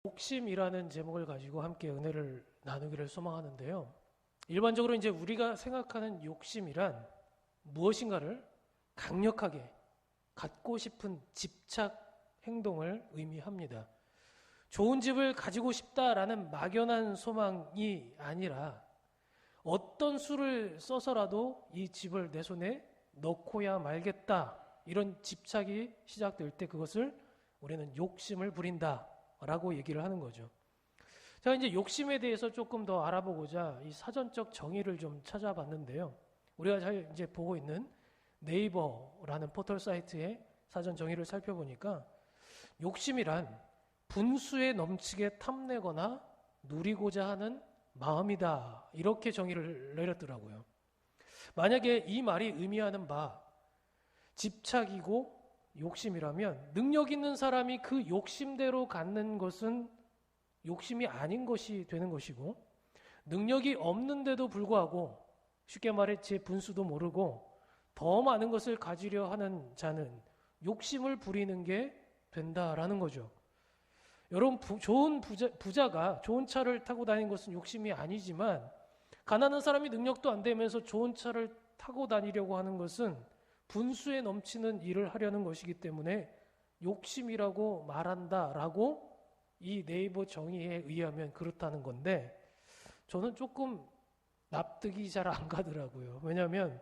욕심이라는 제목을 가지고 함께 은혜를 나누기를 소망하는데요. 일반적으로 이제 우리가 생각하는 욕심이란 무엇인가를 강력하게 갖고 싶은 집착 행동을 의미합니다. 좋은 집을 가지고 싶다라는 막연한 소망이 아니라 어떤 수를 써서라도 이 집을 내 손에 넣고야 말겠다, 이런 집착이 시작될 때 그것을 우리는 욕심을 부린다라고 얘기를 하는 거죠. 제가 이제 욕심에 대해서 조금 더 알아보고자 이 사전적 정의를 좀 찾아봤는데요. 우리가 잘 이제 보고 있는 네이버라는 포털 사이트의 사전 정의를 살펴보니까 욕심이란 분수에 넘치게 탐내거나 누리고자 하는 마음이다, 이렇게 정의를 내렸더라고요. 만약에 이 말이 의미하는 바 집착이고 욕심이라면 능력 있는 사람이 그 욕심대로 갖는 것은 욕심이 아닌 것이 되는 것이고, 능력이 없는데도 불구하고 쉽게 말해 제 분수도 모르고 더 많은 것을 가지려 하는 자는 욕심을 부리는 게 된다라는 거죠. 여러분, 좋은 부자가 좋은 차를 타고 다니는 것은 욕심이 아니지만, 가난한 사람이 능력도 안 되면서 좋은 차를 타고 다니려고 하는 것은 분수에 넘치는 일을 하려는 것이기 때문에 욕심이라고 말한다라고 이 네이버 정의에 의하면 그렇다는 건데, 저는 조금 납득이 잘 안 가더라고요. 왜냐하면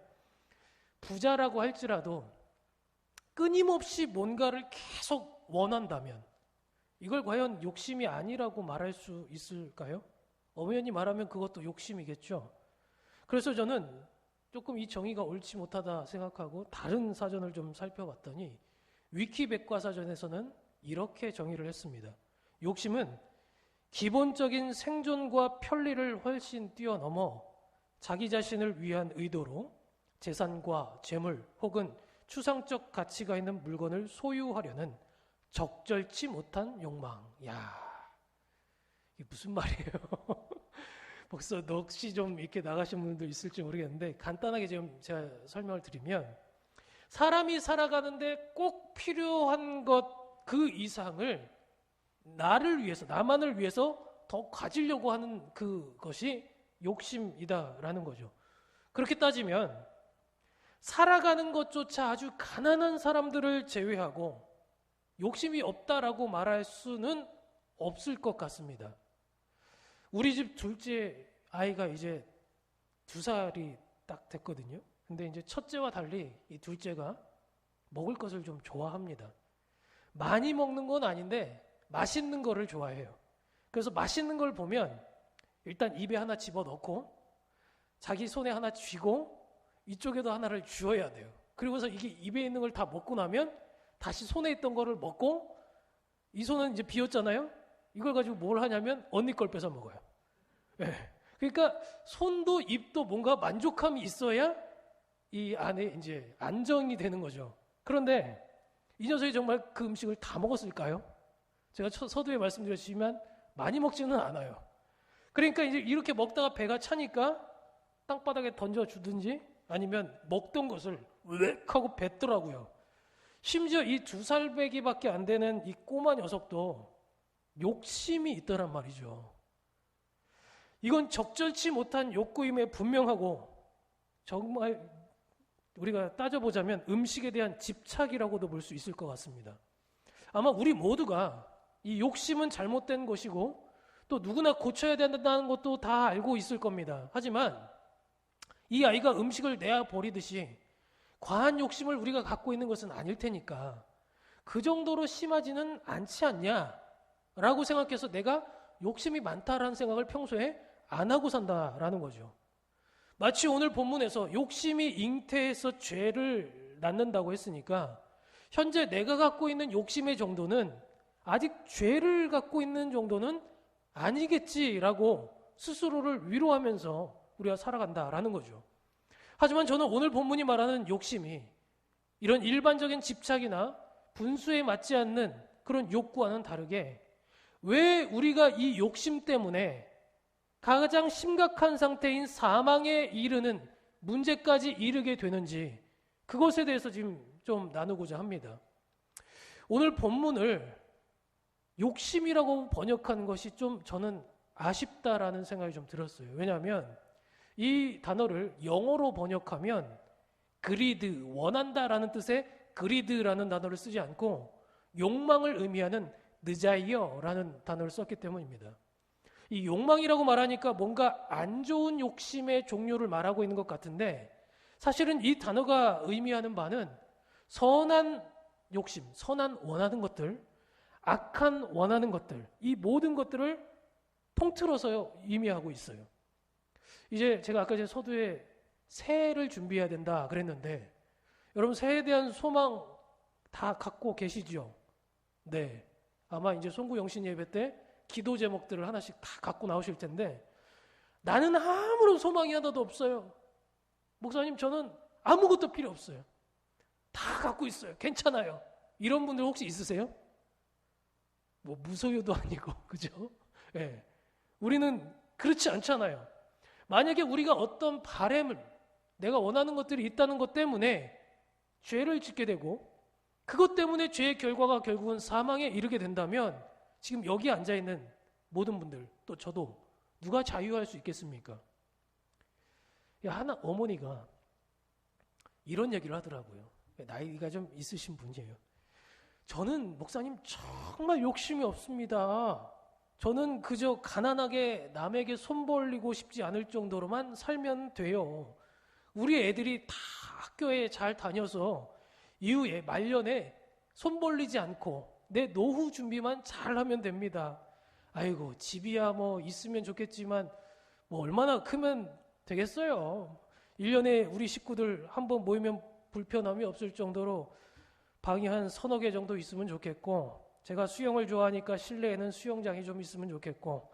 부자라고 할지라도 끊임없이 뭔가를 계속 원한다면 이걸 과연 욕심이 아니라고 말할 수 있을까요? 엄연히 말하면 그것도 욕심이겠죠. 그래서 저는 조금 이 정의가 옳지 못하다 생각하고 다른 사전을 좀 살펴봤더니 위키백과사전에서는 이렇게 정의를 했습니다. 욕심은 기본적인 생존과 편리를 훨씬 뛰어넘어 자기 자신을 위한 의도로 재산과 재물 혹은 추상적 가치가 있는 물건을 소유하려는 적절치 못한 욕망. 야, 이게 무슨 말이에요? 벌써 넋이 좀 이렇게 나가신 분들 있을지 모르겠는데, 간단하게 지금 제가 설명을 드리면, 사람이 살아가는데 꼭 필요한 것 그 이상을 나를 위해서, 나만을 위해서 더 가지려고 하는 그것이 욕심이다라는 거죠. 그렇게 따지면 살아가는 것조차 아주 가난한 사람들을 제외하고 욕심이 없다라고 말할 수는 없을 것 같습니다. 우리 집 둘째 아이가 이제 2살이 딱 됐거든요. 근데 이제 첫째와 달리 이 둘째가 먹을 것을 좀 좋아합니다. 많이 먹는 건 아닌데 맛있는 거를 좋아해요. 그래서 맛있는 걸 보면 일단 입에 하나 집어넣고 자기 손에 하나 쥐고 이쪽에도 하나를 쥐어야 돼요. 그리고서 이게 입에 있는 걸 다 먹고 나면 다시 손에 있던 거를 먹고, 이 손은 이제 비었잖아요. 이걸 가지고 뭘 하냐면 언니 걸 뺏어 먹어요. 네. 그러니까 손도 입도 뭔가 만족감이 있어야 이 안에 이제 안정이 되는 거죠. 그런데 이 녀석이 정말 그 음식을 다 먹었을까요? 제가 서두에 말씀드렸지만 많이 먹지는 않아요. 그러니까 이제 이렇게 먹다가 배가 차니까 땅바닥에 던져주든지 아니면 먹던 것을 으악 하고 뱉더라고요. 심지어 이 2살배기밖에 안 되는 이 꼬마 녀석도 욕심이 있더란 말이죠. 이건 적절치 못한 욕구임에 분명하고, 정말 우리가 따져보자면 음식에 대한 집착이라고도 볼 수 있을 것 같습니다. 아마 우리 모두가 이 욕심은 잘못된 것이고 또 누구나 고쳐야 된다는 것도 다 알고 있을 겁니다. 하지만 이 아이가 음식을 내어버리듯이 과한 욕심을 우리가 갖고 있는 것은 아닐 테니까 그 정도로 심하지는 않지 않냐라고 생각해서 내가 욕심이 많다라는 생각을 평소에 안 하고 산다라는 거죠. 마치 오늘 본문에서 욕심이 잉태해서 죄를 낳는다고 했으니까 현재 내가 갖고 있는 욕심의 정도는 아직 죄를 갖고 있는 정도는 아니겠지라고 스스로를 위로하면서 우리가 살아간다라는 거죠. 하지만 저는 오늘 본문이 말하는 욕심이 이런 일반적인 집착이나 분수에 맞지 않는 그런 욕구와는 다르게, 왜 우리가 이 욕심 때문에 가장 심각한 상태인 사망에 이르는 문제까지 이르게 되는지, 그것에 대해서 지금 좀 나누고자 합니다. 오늘 본문을 욕심이라고 번역하는 것이 좀 저는 아쉽다라는 생각이 좀 들었어요. 왜냐하면 이 단어를 영어로 번역하면 greed, 원한다라는 뜻의 greed라는 단어를 쓰지 않고 욕망을 의미하는 desire라는 단어를 썼기 때문입니다. 이 욕망이라고 말하니까 뭔가 안 좋은 욕심의 종류를 말하고 있는 것 같은데 사실은 이 단어가 의미하는 바는 선한 욕심, 선한 원하는 것들, 악한 원하는 것들, 이 모든 것들을 통틀어서 의미하고 있어요. 이제 제가 아까 제 서두에 새해를 준비해야 된다 그랬는데 여러분 새해에 대한 소망 다 갖고 계시죠? 네. 아마 이제 송구영신 예배 때 기도 제목들을 하나씩 다 갖고 나오실 텐데 나는 아무런 소망이 하나도 없어요. 목사님 저는 아무것도 필요 없어요. 다 갖고 있어요. 괜찮아요. 이런 분들 혹시 있으세요? 뭐 무소유도 아니고 그죠? 네. 우리는 그렇지 않잖아요. 만약에 우리가 어떤 바램을 내가 원하는 것들이 있다는 것 때문에 죄를 짓게 되고 그것 때문에 죄의 결과가 결국은 사망에 이르게 된다면 지금 여기 앉아있는 모든 분들 또 저도 누가 자유할 수 있겠습니까? 하나 어머니가 이런 얘기를 하더라고요. 나이가 좀 있으신 분이에요. 저는 목사님 정말 욕심이 없습니다. 저는 그저 가난하게 남에게 손 벌리고 싶지 않을 정도로만 살면 돼요. 우리 애들이 다 학교에 잘 다녀서 이후에 말년에 손 벌리지 않고 내 노후 준비만 잘 하면 됩니다. 아이고 집이야 뭐 있으면 좋겠지만 뭐 얼마나 크면 되겠어요. 1년에 우리 식구들 한번 모이면 불편함이 없을 정도로 방이 한 서너 개 정도 있으면 좋겠고 제가 수영을 좋아하니까 실내에는 수영장이 좀 있으면 좋겠고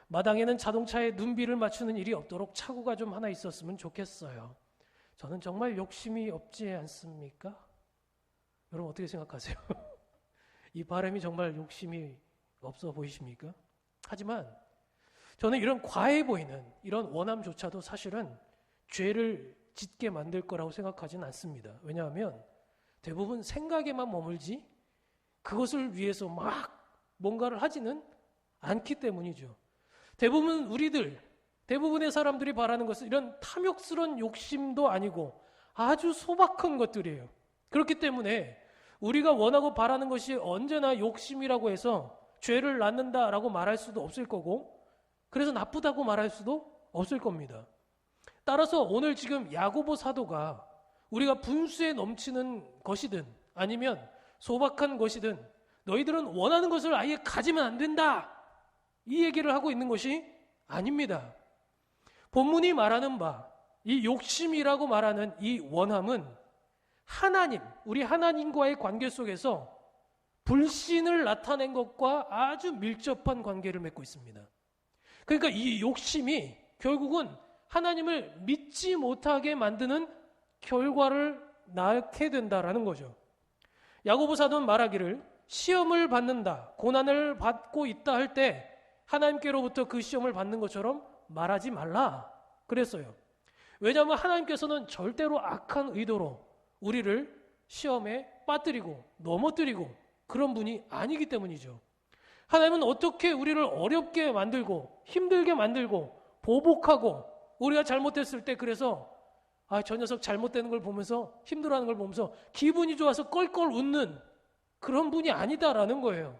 마당에는 자동차에 눈비를 맞추는 일이 없도록 차고가 좀 하나 있었으면 좋겠어요. 저는 정말 욕심이 없지 않습니까? 여러분 어떻게 생각하세요? 이 바람이 정말 욕심이 없어 보이십니까? 하지만 저는 이런 과해 보이는 이런 원함조차도 사실은 죄를 짓게 만들 거라고 생각하지는 않습니다. 왜냐하면 대부분 생각에만 머물지 그것을 위해서 막 뭔가를 하지는 않기 때문이죠. 대부분의 사람들이 바라는 것은 이런 탐욕스러운 욕심도 아니고 아주 소박한 것들이에요. 그렇기 때문에 우리가 원하고 바라는 것이 언제나 욕심이라고 해서 죄를 낳는다라고 말할 수도 없을 거고 그래서 나쁘다고 말할 수도 없을 겁니다. 따라서 오늘 지금 야고보 사도가 우리가 분수에 넘치는 것이든 아니면 소박한 것이든 너희들은 원하는 것을 아예 가지면 안 된다. 이 얘기를 하고 있는 것이 아닙니다. 본문이 말하는 바, 이 욕심이라고 말하는 이 원함은 하나님, 우리 하나님과의 관계 속에서 불신을 나타낸 것과 아주 밀접한 관계를 맺고 있습니다. 그러니까 이 욕심이 결국은 하나님을 믿지 못하게 만드는 결과를 낳게 된다라는 거죠. 야고보 사도는 말하기를 시험을 받는다, 고난을 받고 있다 할 때 하나님께로부터 그 시험을 받는 것처럼 말하지 말라 그랬어요. 왜냐하면 하나님께서는 절대로 악한 의도로 우리를 시험에 빠뜨리고 넘어뜨리고 그런 분이 아니기 때문이죠. 하나님은 어떻게 우리를 어렵게 만들고 힘들게 만들고 보복하고 우리가 잘못했을 때 그래서 저 녀석 잘못되는 걸 보면서 힘들어하는 걸 보면서 기분이 좋아서 껄껄 웃는 그런 분이 아니다라는 거예요.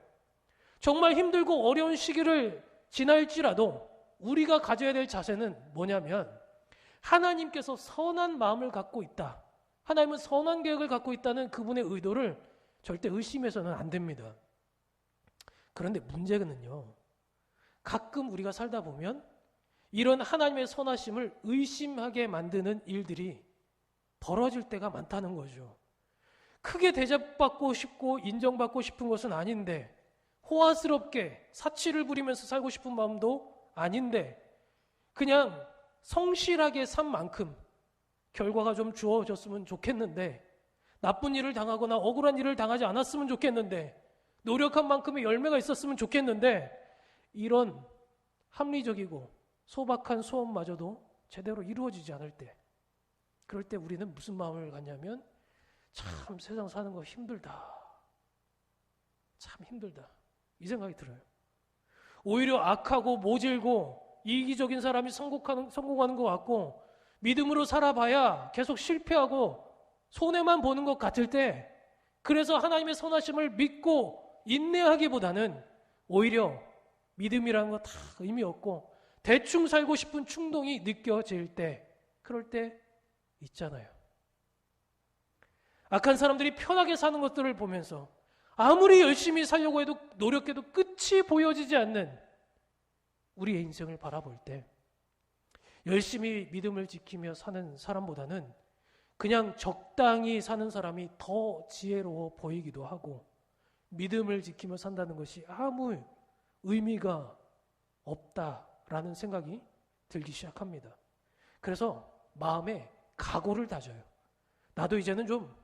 정말 힘들고 어려운 시기를 지날지라도 우리가 가져야 될 자세는 뭐냐면 하나님께서 선한 마음을 갖고 있다. 하나님은 선한 계획을 갖고 있다는 그분의 의도를 절대 의심해서는 안 됩니다. 그런데 문제는요. 가끔 우리가 살다 보면 이런 하나님의 선하심을 의심하게 만드는 일들이 벌어질 때가 많다는 거죠. 크게 대접받고 싶고 인정받고 싶은 것은 아닌데 호화스럽게 사치를 부리면서 살고 싶은 마음도 아닌데 그냥 성실하게 산 만큼 결과가 좀 주어졌으면 좋겠는데 나쁜 일을 당하거나 억울한 일을 당하지 않았으면 좋겠는데 노력한 만큼의 열매가 있었으면 좋겠는데 이런 합리적이고 소박한 소원마저도 제대로 이루어지지 않을 때 그럴 때 우리는 무슨 마음을 갖냐면 참 세상 사는 거 힘들다. 참 힘들다. 이 생각이 들어요. 오히려 악하고 모질고 이기적인 사람이 성공하는 것 같고 믿음으로 살아봐야 계속 실패하고 손해만 보는 것 같을 때 그래서 하나님의 선하심을 믿고 인내하기보다는 오히려 믿음이라는 거 다 의미 없고 대충 살고 싶은 충동이 느껴질 때 그럴 때 있잖아요. 악한 사람들이 편하게 사는 것들을 보면서 아무리 열심히 살려고 해도 노력해도 끝이 보여지지 않는 우리의 인생을 바라볼 때 열심히 믿음을 지키며 사는 사람보다는 그냥 적당히 사는 사람이 더 지혜로워 보이기도 하고 믿음을 지키며 산다는 것이 아무 의미가 없다라는 생각이 들기 시작합니다. 그래서 마음에 각오를 다져요. 나도 이제는 좀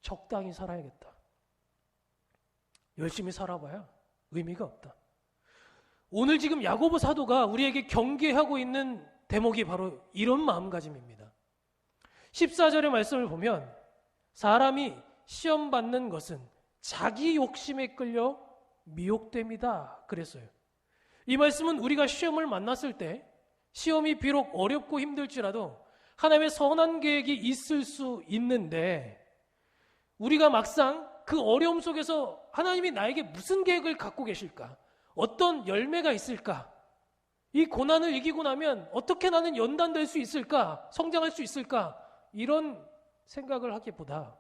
적당히 살아야겠다. 열심히 살아봐야 의미가 없다. 오늘 지금 야고보 사도가 우리에게 경계하고 있는 대목이 바로 이런 마음가짐입니다. 14절의 말씀을 보면 사람이 시험 받는 것은 자기 욕심에 끌려 미혹됨이다 그랬어요. 이 말씀은 우리가 시험을 만났을 때 시험이 비록 어렵고 힘들지라도 하나님의 선한 계획이 있을 수 있는데 우리가 막상 그 어려움 속에서 하나님이 나에게 무슨 계획을 갖고 계실까? 어떤 열매가 있을까? 이 고난을 이기고 나면 어떻게 나는 연단될 수 있을까? 성장할 수 있을까? 이런 생각을 하기보다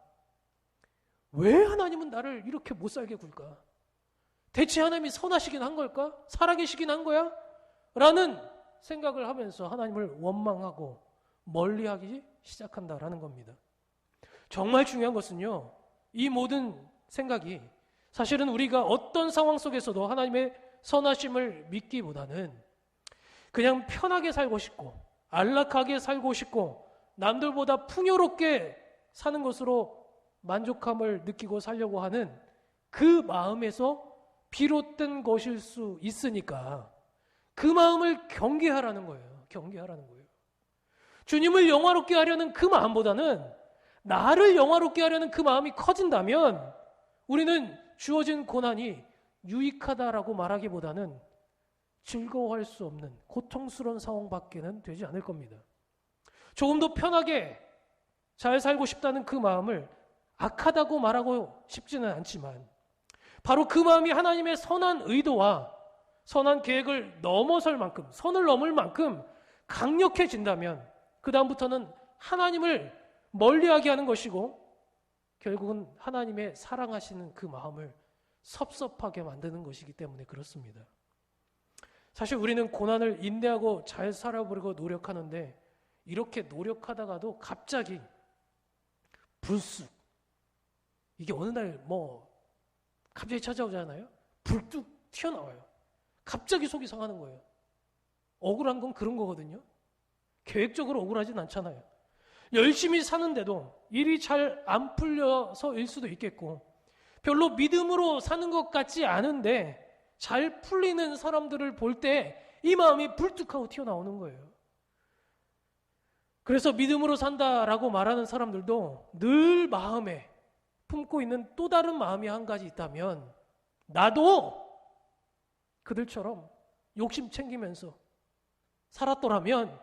왜 하나님은 나를 이렇게 못 살게 굴까? 대체 하나님이 선하시긴 한 걸까? 살아계시긴 한 거야? 라는 생각을 하면서 하나님을 원망하고 멀리하기 시작한다라는 겁니다. 정말 중요한 것은요, 이 모든 생각이 사실은 우리가 어떤 상황 속에서도 하나님의 선하심을 믿기보다는 그냥 편하게 살고 싶고 안락하게 살고 싶고 남들보다 풍요롭게 사는 것으로 만족함을 느끼고 살려고 하는 그 마음에서 비롯된 것일 수 있으니까 그 마음을 경계하라는 거예요. 경계하라는 거예요. 주님을 영화롭게 하려는 그 마음보다는 나를 영화롭게 하려는 그 마음이 커진다면 우리는 주어진 고난이 유익하다라고 말하기보다는 즐거워할 수 없는 고통스러운 상황밖에는 되지 않을 겁니다. 조금 더 편하게 잘 살고 싶다는 그 마음을 악하다고 말하고 싶지는 않지만 바로 그 마음이 하나님의 선한 의도와 선한 계획을 넘어설 만큼, 선을 넘을 만큼 강력해진다면 그 다음부터는 하나님을 멀리하게 하는 것이고 결국은 하나님의 사랑하시는 그 마음을 섭섭하게 만드는 것이기 때문에 그렇습니다. 사실 우리는 고난을 인내하고 잘 살아보려고 노력하는데 이렇게 노력하다가도 갑자기 불쑥 이게 어느 날 갑자기 찾아오잖아요. 불뚝 튀어나와요. 갑자기 속이 상하는 거예요. 억울한 건 그런 거거든요. 계획적으로 억울하진 않잖아요. 열심히 사는데도 일이 잘 안 풀려서일 수도 있겠고 별로 믿음으로 사는 것 같지 않은데 잘 풀리는 사람들을 볼 때 이 마음이 불뚝하고 튀어나오는 거예요. 그래서 믿음으로 산다라고 말하는 사람들도 늘 마음에 품고 있는 또 다른 마음이 한 가지 있다면 나도 그들처럼 욕심 챙기면서 살았더라면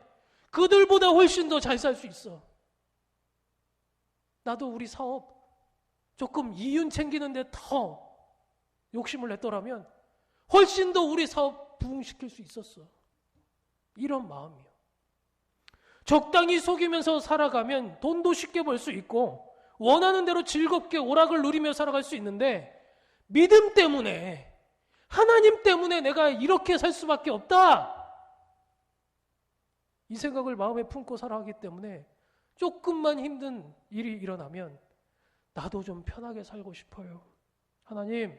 그들보다 훨씬 더 잘 살 수 있어. 나도 우리 사업 조금 이윤 챙기는데 더 욕심을 냈더라면 훨씬 더 우리 사업 부흥시킬 수 있었어. 이런 마음이요. 적당히 속이면서 살아가면 돈도 쉽게 벌 수 있고 원하는 대로 즐겁게 오락을 누리며 살아갈 수 있는데 믿음 때문에 하나님 때문에 내가 이렇게 살 수밖에 없다. 이 생각을 마음에 품고 살아가기 때문에 조금만 힘든 일이 일어나면 나도 좀 편하게 살고 싶어요. 하나님,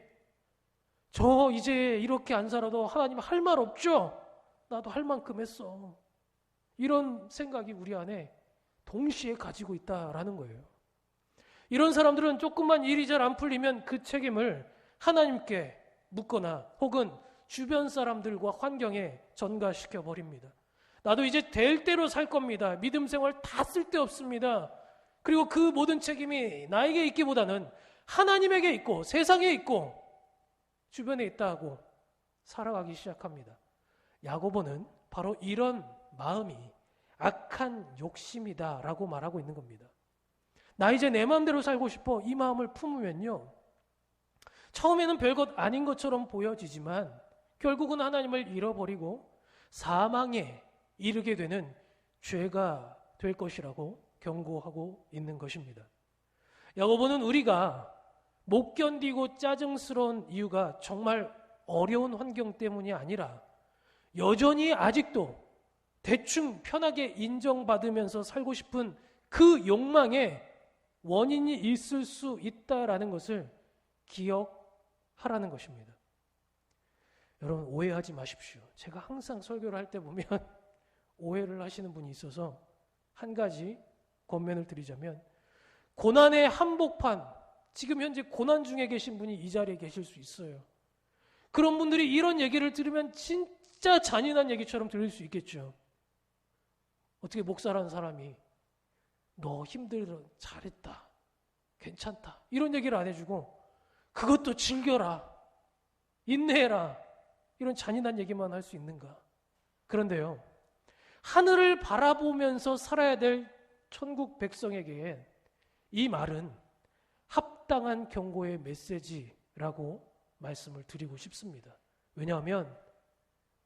저 이제 이렇게 안 살아도 하나님 할 말 없죠? 나도 할 만큼 했어. 이런 생각이 우리 안에 동시에 가지고 있다라는 거예요. 이런 사람들은 조금만 일이 잘 안 풀리면 그 책임을 하나님께 묻거나 혹은 주변 사람들과 환경에 전가시켜 버립니다. 나도 이제 될 대로 살 겁니다. 믿음 생활 다 쓸데없습니다. 그리고 그 모든 책임이 나에게 있기보다는 하나님에게 있고 세상에 있고 주변에 있다 하고 살아가기 시작합니다. 야고보는 바로 이런 마음이 악한 욕심이다라고 말하고 있는 겁니다. 나 이제 내 마음대로 살고 싶어 이 마음을 품으면요, 처음에는 별것 아닌 것처럼 보여지지만 결국은 하나님을 잃어버리고 사망에 이르게 되는 죄가 될 것이라고 경고하고 있는 것입니다. 야고보는 우리가 못 견디고 짜증스러운 이유가 정말 어려운 환경 때문이 아니라 여전히 아직도 대충 편하게 인정받으면서 살고 싶은 그 욕망에 원인이 있을 수 있다라는 것을 기억하라는 것입니다. 여러분, 오해하지 마십시오. 제가 항상 설교를 할 때 보면 오해를 하시는 분이 있어서 한 가지 권면을 드리자면, 고난의 한복판, 지금 현재 고난 중에 계신 분이 이 자리에 계실 수 있어요. 그런 분들이 이런 얘기를 들으면 진짜 잔인한 얘기처럼 들릴 수 있겠죠. 어떻게 목사라는 사람이 너 힘들어, 잘했다, 괜찮다, 이런 얘기를 안 해주고 그것도 즐겨라, 인내해라, 이런 잔인한 얘기만 할 수 있는가? 그런데요, 하늘을 바라보면서 살아야 될 천국 백성에게 이 말은 합당한 경고의 메시지라고 말씀을 드리고 싶습니다. 왜냐하면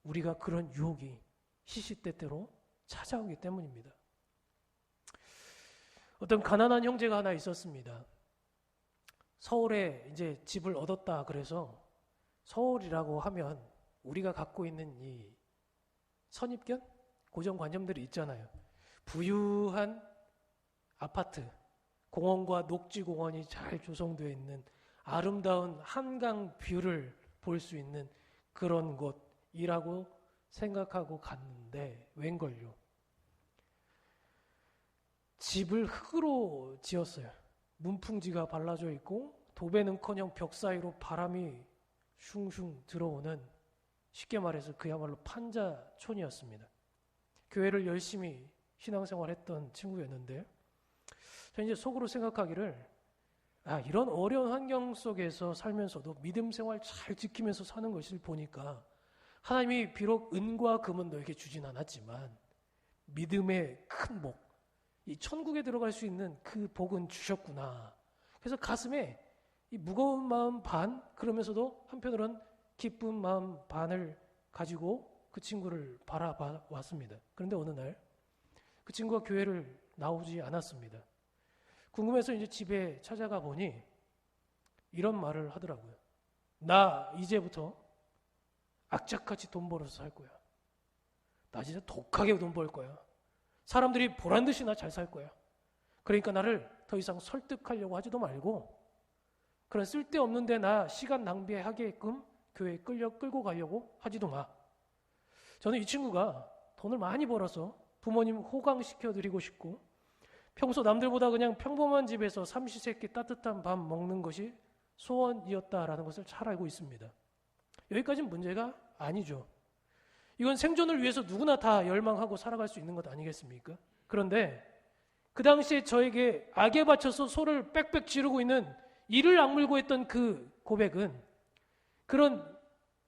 우리가 그런 유혹이 시시때때로 찾아오기 때문입니다. 어떤 가난한 형제가 하나 있었습니다. 서울에 이제 집을 얻었다 그래서, 서울이라고 하면 우리가 갖고 있는 이 선입견, 고정관념들이 있잖아요. 부유한 아파트, 공원과 녹지공원이 잘 조성되어 있는 아름다운 한강 뷰를 볼 수 있는 그런 곳이라고 생각하고 갔는데 웬걸요, 집을 흙으로 지었어요. 문풍지가 발라져 있고 도배는커녕 벽 사이로 바람이 슝슝 들어오는, 쉽게 말해서 그야말로 판자촌이었습니다. 교회를 열심히 신앙생활했던 친구였는데, 저 이제 속으로 생각하기를, 이런 어려운 환경 속에서 살면서도 믿음 생활 잘 지키면서 사는 것을 보니까 하나님이 비록 은과 금은 너에게 주진 않았지만 믿음의 큰 복, 이 천국에 들어갈 수 있는 그 복은 주셨구나. 그래서 가슴에 이 무거운 마음 반, 그러면서도 한편으로는 기쁜 마음 반을 가지고 그 친구를 바라봐 왔습니다. 그런데 어느 날 그 친구가 교회를 나오지 않았습니다. 궁금해서 이제 집에 찾아가 보니 이런 말을 하더라고요. 나 이제부터 악착같이 돈 벌어서 살 거야. 나 진짜 독하게 돈 벌 거야. 사람들이 보란 듯이 나 잘 살 거야. 그러니까 나를 더 이상 설득하려고 하지도 말고, 그런 쓸데없는데 나 시간 낭비하게끔 교회에 끌고 가려고 하지도 마. 저는 이 친구가 돈을 많이 벌어서 부모님 호강시켜드리고 싶고, 평소 남들보다 그냥 평범한 집에서 삼시세끼 따뜻한 밥 먹는 것이 소원이었다라는 것을 잘 알고 있습니다. 여기까지는 문제가 아니죠. 이건 생존을 위해서 누구나 다 열망하고 살아갈 수 있는 것 아니겠습니까? 그런데 그 당시에 저에게 악에 바쳐서 소를 빽빽 지르고 있는, 이를 악물고 했던 그 고백은 그런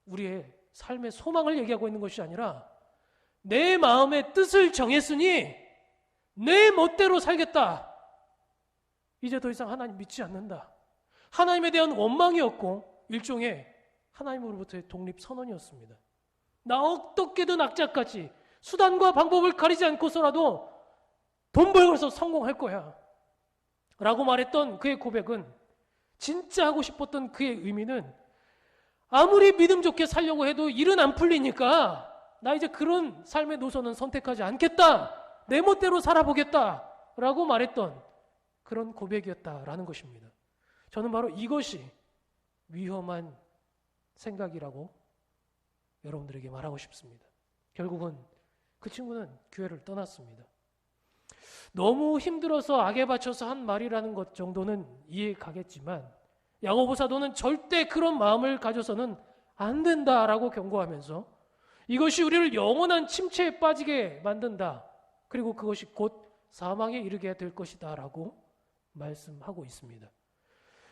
우리의 삶의 소망을 얘기하고 있는 것이 아니라, 내 마음의 뜻을 정했으니 내 멋대로 살겠다. 이제 더 이상 하나님 믿지 않는다. 하나님에 대한 원망이었고 일종의 하나님으로부터의 독립선언이었습니다. 나 어떻게든 악착같이 수단과 방법을 가리지 않고서라도 돈 벌어서 성공할 거야 라고 말했던 그의 고백은, 진짜 하고 싶었던 그의 의미는, 아무리 믿음 좋게 살려고 해도 일은 안 풀리니까 나 이제 그런 삶의 노선은 선택하지 않겠다, 내 멋대로 살아보겠다 라고 말했던 그런 고백이었다라는 것입니다. 저는 바로 이것이 위험한 생각이라고 여러분들에게 말하고 싶습니다. 결국은 그 친구는 교회를 떠났습니다. 너무 힘들어서 악에 바쳐서 한 말이라는 것 정도는 이해 가겠지만, 야고보 사도는 절대 그런 마음을 가져서는 안 된다라고 경고하면서 이것이 우리를 영원한 침체에 빠지게 만든다, 그리고 그것이 곧 사망에 이르게 될 것이다 라고 말씀하고 있습니다.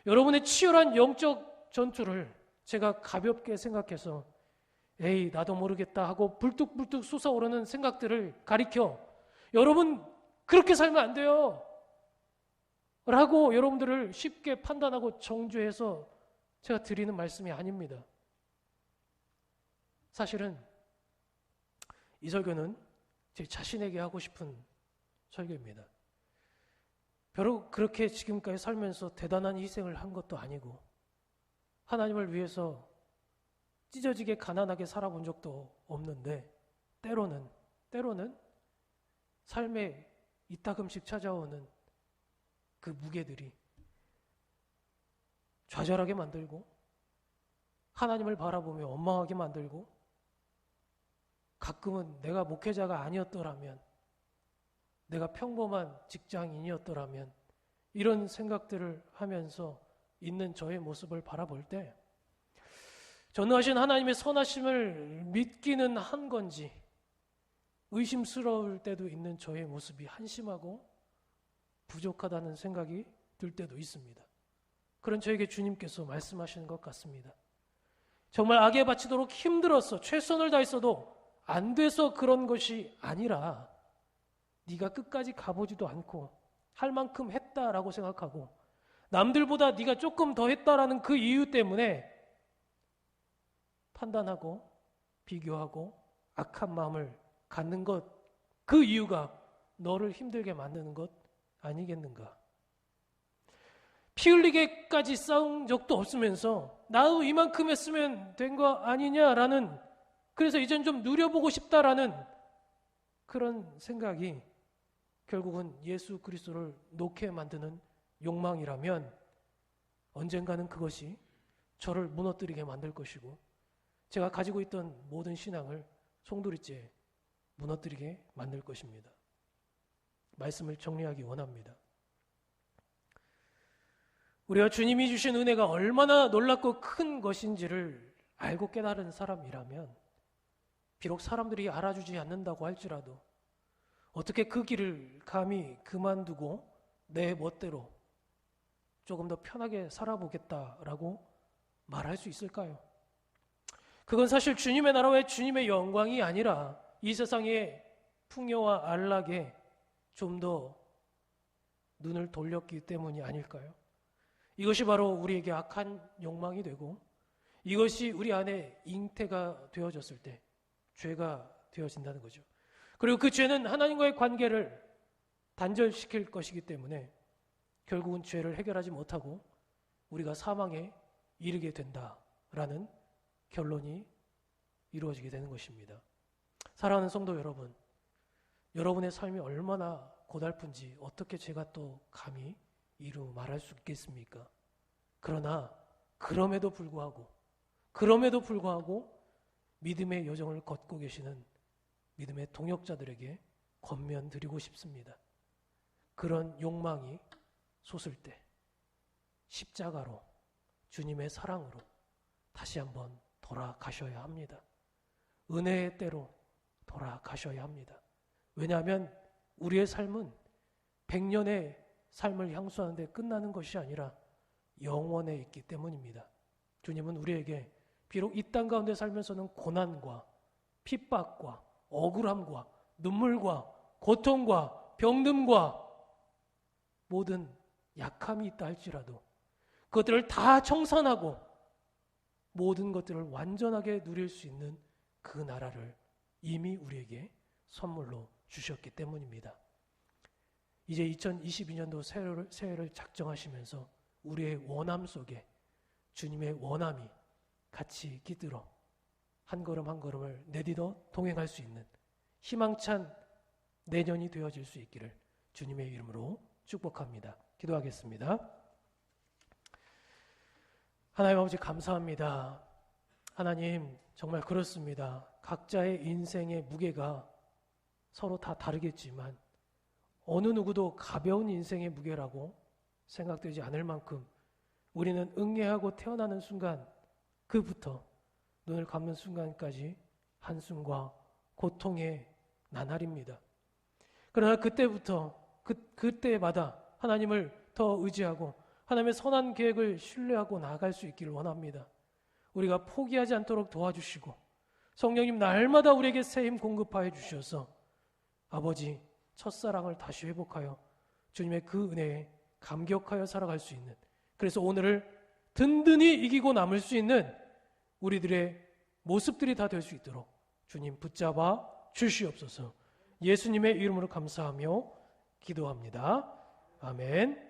여러분의 치열한 영적 전투를 제가 가볍게 생각해서 에이 나도 모르겠다 하고 불뚝불뚝 솟아오르는 생각들을 가리켜 여러분 그렇게 살면 안 돼요 라고 여러분들을 쉽게 판단하고 정죄해서 제가 드리는 말씀이 아닙니다. 사실은 이 설교는 제 자신에게 하고 싶은 설교입니다. 별로 그렇게 지금까지 살면서 대단한 희생을 한 것도 아니고 하나님을 위해서 찢어지게 가난하게 살아본 적도 없는데 때로는 삶에 이따금씩 찾아오는 그 무게들이 좌절하게 만들고 하나님을 바라보며 원망하게 만들고 가끔은 내가 목회자가 아니었더라면 내가 평범한 직장인이었더라면 이런 생각들을 하면서 있는 저의 모습을 바라볼 때 전능하신 하나님의 선하심을 믿기는 한 건지 의심스러울 때도 있는 저의 모습이 한심하고 부족하다는 생각이 들 때도 있습니다. 그런 저에게 주님께서 말씀하시는 것 같습니다. 정말 악에 바치도록 힘들었어. 최선을 다했어도 안 돼서 그런 것이 아니라 네가 끝까지 가보지도 않고 할 만큼 했다라고 생각하고 남들보다 네가 조금 더 했다라는 그 이유 때문에 판단하고 비교하고 악한 마음을 갖는 것, 그 이유가 너를 힘들게 만드는 것 아니겠는가? 피 흘리게까지 싸운 적도 없으면서 나도 이만큼 했으면 된 거 아니냐라는, 그래서 이젠 좀 누려보고 싶다라는 그런 생각이 결국은 예수 그리스도를 놓게 만드는 욕망이라면 언젠가는 그것이 저를 무너뜨리게 만들 것이고 제가 가지고 있던 모든 신앙을 송두리째 무너뜨리게 만들 것입니다. 말씀을 정리하기 원합니다. 우리가 주님이 주신 은혜가 얼마나 놀랍고 큰 것인지를 알고 깨달은 사람이라면 비록 사람들이 알아주지 않는다고 할지라도 어떻게 그 길을 감히 그만두고 내 멋대로 조금 더 편하게 살아보겠다라고 말할 수 있을까요? 그건 사실 주님의 나라와 주님의 영광이 아니라 이 세상의 풍요와 안락에 좀 더 눈을 돌렸기 때문이 아닐까요? 이것이 바로 우리에게 악한 욕망이 되고 이것이 우리 안에 잉태가 되어졌을 때 죄가 되어진다는 거죠. 그리고 그 죄는 하나님과의 관계를 단절시킬 것이기 때문에 결국은 죄를 해결하지 못하고 우리가 사망에 이르게 된다라는 결론이 이루어지게 되는 것입니다. 사랑하는 성도 여러분, 여러분의 삶이 얼마나 고달픈지 어떻게 제가 또 감히 이루 말할 수 있겠습니까? 그러나 그럼에도 불구하고 믿음의 여정을 걷고 계시는 믿음의 동역자들에게 권면드리고 싶습니다. 그런 욕망이 솟을 때 십자가로 주님의 사랑으로 다시 한번 돌아가셔야 합니다. 은혜의 때로 돌아가셔야 합니다. 왜냐하면 우리의 삶은 100년의 삶을 향수하는데 끝나는 것이 아니라 영원에 있기 때문입니다. 주님은 우리에게 비록 이 땅 가운데 살면서는 고난과 핍박과 억울함과 눈물과 고통과 병듦과 모든 약함이 있다 할지라도 그것들을 다 청산하고 모든 것들을 완전하게 누릴 수 있는 그 나라를 이미 우리에게 선물로 주셨기 때문입니다. 이제 2022년도 새해를 작정하시면서 우리의 원함 속에 주님의 원함이 같이 깃들어 한 걸음 한 걸음을 내딛어 동행할 수 있는 희망찬 내년이 되어질 수 있기를 주님의 이름으로 축복합니다. 기도하겠습니다. 하나님 아버지 감사합니다. 하나님 정말 그렇습니다. 각자의 인생의 무게가 서로 다 다르겠지만 어느 누구도 가벼운 인생의 무게라고 생각되지 않을 만큼 우리는 응애하고 태어나는 순간 그부터 눈을 감는 순간까지 한숨과 고통의 나날입니다. 그러나 그때부터 그때마다 하나님을 더 의지하고 하나님의 선한 계획을 신뢰하고 나아갈 수 있기를 원합니다. 우리가 포기하지 않도록 도와주시고 성령님 날마다 우리에게 새 힘 공급하여 주셔서 아버지 첫사랑을 다시 회복하여 주님의 그 은혜에 감격하여 살아갈 수 있는, 그래서 오늘을 든든히 이기고 남을 수 있는 우리들의 모습들이 다 될 수 있도록 주님 붙잡아 주시옵소서. 예수님의 이름으로 감사하며 기도합니다. 아멘.